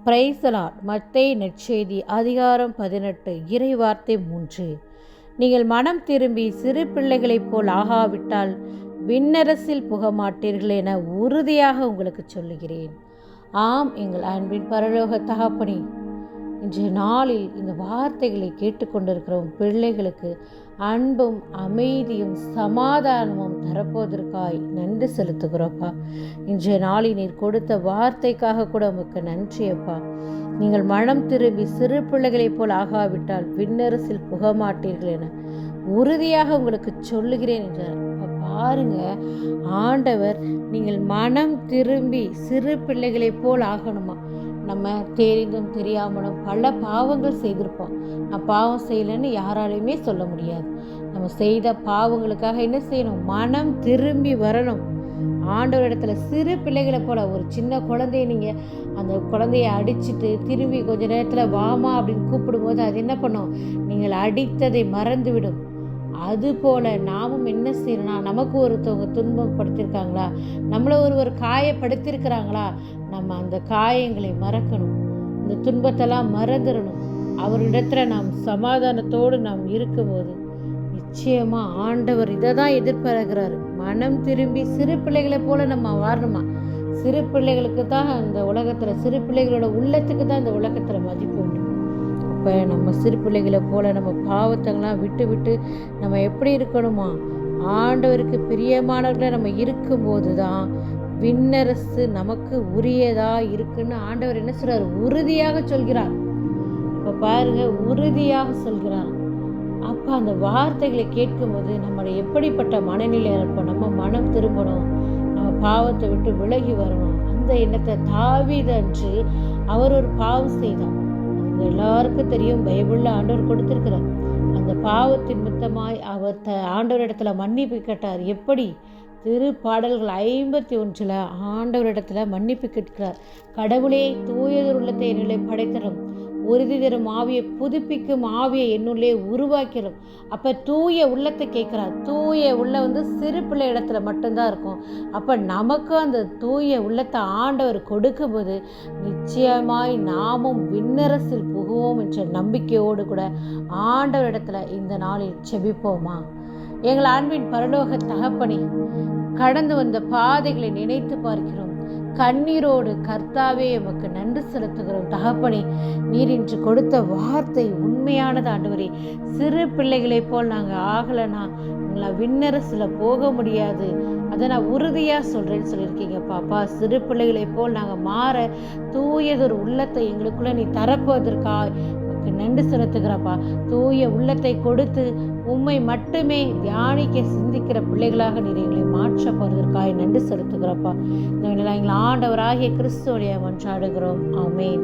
Praise the Lord. மத்தேயு நற்செய்தி அதிகாரம் 18 இறைவார்த்தை 3. நீங்கள் மனம் திரும்பி சிறு பிள்ளைகளைப் போல் ஆகாவிட்டால் விண்ணரசில் புகமாட்டீர்கள் என உறுதியாக உங்களுக்கு சொல்லுகிறேன். ஆம், எங்கள் அன்பின் பரலோக தகப்பனே, இன்றைய நாளில் இந்த வார்த்தைகளை கேட்டுக்கொண்டிருக்கிற பிள்ளைகளுக்கு அன்பும் அமைதியும் சமாதானமும் தரப்போவதற்காய் நன்றி செலுத்துகிறோப்பா. இன்றைய நாளில் நீர் கொடுத்த வார்த்தைக்காக கூட உமக்கு நன்றியப்பா. நீங்கள் மனம் திரும்பி சிறு பிள்ளைகளைப் போல் ஆகாவிட்டால் விண்ணரசில் புகமாட்டீர்கள் என உறுதியாக உங்களுக்கு சொல்லுகிறேன் என்றார். பாருங்க, ஆண்டவர் நீங்கள் மனம் திரும்பி சிறு பிள்ளைகளைப் போல் ஆகணுமா? நம்ம தெரிந்தும் தெரியாமலும் பல பாவங்கள் செய்திருப்போம். நான் பாவம் செய்யலைன்னு யாராலையுமே சொல்ல முடியாது. நம்ம செய்த பாவங்களுக்காக என்ன செய்யணும்? மனம் திரும்பி வரணும். ஆண்டவர் இடத்துல சிறு பிள்ளைகளை போல ஒரு சின்ன குழந்தைய நீங்கள் அந்த குழந்தைய அடிச்சுட்டு திரும்பி கொஞ்ச நேரத்தில் வாமா அப்படின்னு கூப்பிடும்போது அது என்ன பண்ணும்? நீங்கள் அடித்ததை மறந்துவிடும். அதுபோல் நாமும் என்ன செய்யணும்னா, நமக்கு ஒருத்தவங்க துன்பப்படுத்தியிருக்காங்களா, நம்மளை ஒருவர் காயப்படுத்தியிருக்கிறாங்களா, நம்ம அந்த காயங்களை மறக்கணும். இந்த துன்பத்தெல்லாம் மறந்துடணும். அவரிடத்துல நாம் சமாதானத்தோடு நாம் இருக்கும்போது நிச்சயமாக ஆண்டவர் இதை தான் எதிர்பார்க்கிறாரு. மனம் திரும்பி சிறு பிள்ளைகளை போல நம்ம வாழணுமா? சிறு பிள்ளைகளுக்கு தான் இந்த உலகத்தில், சிறு பிள்ளைகளோட உள்ளத்துக்கு தான் இந்த உலகத்தில் மதிப்பு உண்டு. இப்போ நம்ம சிறு பிள்ளைகளை போல் நம்ம பாவத்தங்களாம் விட்டு விட்டு நம்ம எப்படி இருக்கணுமா? ஆண்டவருக்கு பிரியமானவர்களை நம்ம இருக்கும்போது தான் விண்ணரசு நமக்கு உரியதாக இருக்குன்னு ஆண்டவர் என்ன சொல்கிறார்? உறுதியாக சொல்கிறார். இப்போ பாருங்க, உறுதியாக சொல்கிறார். அப்போ அந்த வார்த்தைகளை கேட்கும்போது நம்மளை எப்படிப்பட்ட மனநிலை இருப்போம்? நம்ம மனம் திரும்பணும், நம்ம பாவத்தை விட்டு விலகி வரணும். அந்த எண்ணத்தை தாவீது அன்று அவர் ஒரு பாவம் செய்தார். எல்லாருக்கும் தெரியும், பைபிளில் ஆண்டவர் கொடுத்திருக்கிறார். அந்த பாவத்தின் நிமித்தமாய் அவர் ஆண்டவரிடத்துல மன்னிப்பு கேட்டார். எப்படி? திருப்பாடல்கள் 51 ஆண்டவரிடத்துல மன்னிப்பு கேட்கிறார். கடவுளே, தூயதொரு உள்ளத்தை என்னுள்ளே படைத்தரும், உறுதி தரும் ஆவியை புதுப்பிக்கும் ஆவியை என்னுள்ளே உருவாக்கிறோம். அப்போ தூய உள்ளத்தை கேட்குறார். தூய உள்ள சிறு பிள்ளை இடத்துல மட்டும்தான் இருக்கும். அப்போ நமக்கு அந்த தூய உள்ளத்தை ஆண்டவர் கொடுக்கும்போது நிச்சயமாய் நாமும் விண்ணரசில் புகுவோம் என்ற நம்பிக்கையோடு கூட ஆண்டவர் இடத்துல இந்த நாளில் செபிப்போமா? எங்கள் அன்பின் பரலோக தகப்பனே, கடந்து வந்த பாதைகளை நினைத்து பார்க்கிறோம். கண்ணீரோடு கர்த்தாவே எமக்கு நன்றி செலுத்துகிறோம். தகப்பனே, நீர் இன்று கொடுத்த வார்த்தை உண்மையானது ஆண்டவரே. சிறு பிள்ளைகளைப் போல் நாங்கள் ஆகலைன்னா எங்களை விண்ணரசில் போக முடியாது. அதை நான் உறுதியாக சொல்கிறேன்னு சொல்லியிருக்கீங்க பாப்பா. சிறு பிள்ளைகளைப் போல் நாங்கள் மாற தூயதொரு உள்ளத்தை எங்களுக்குள்ளே நீ தரப்போவதற்காக நன்றி செலுத்துகிறப்பா. தூய உள்ளத்தை கொடுத்து உம்மை மட்டுமே தியானிக்க சிந்திக்கிற பிள்ளைகளாக நீர் எங்களை மாற்ற போவதற்காக நன்றி செலுத்துகிறப்பா. எங்களை ஆண்டவராகிய கிறிஸ்துவோடைய மன்றாடுகிறோம். ஆமென்.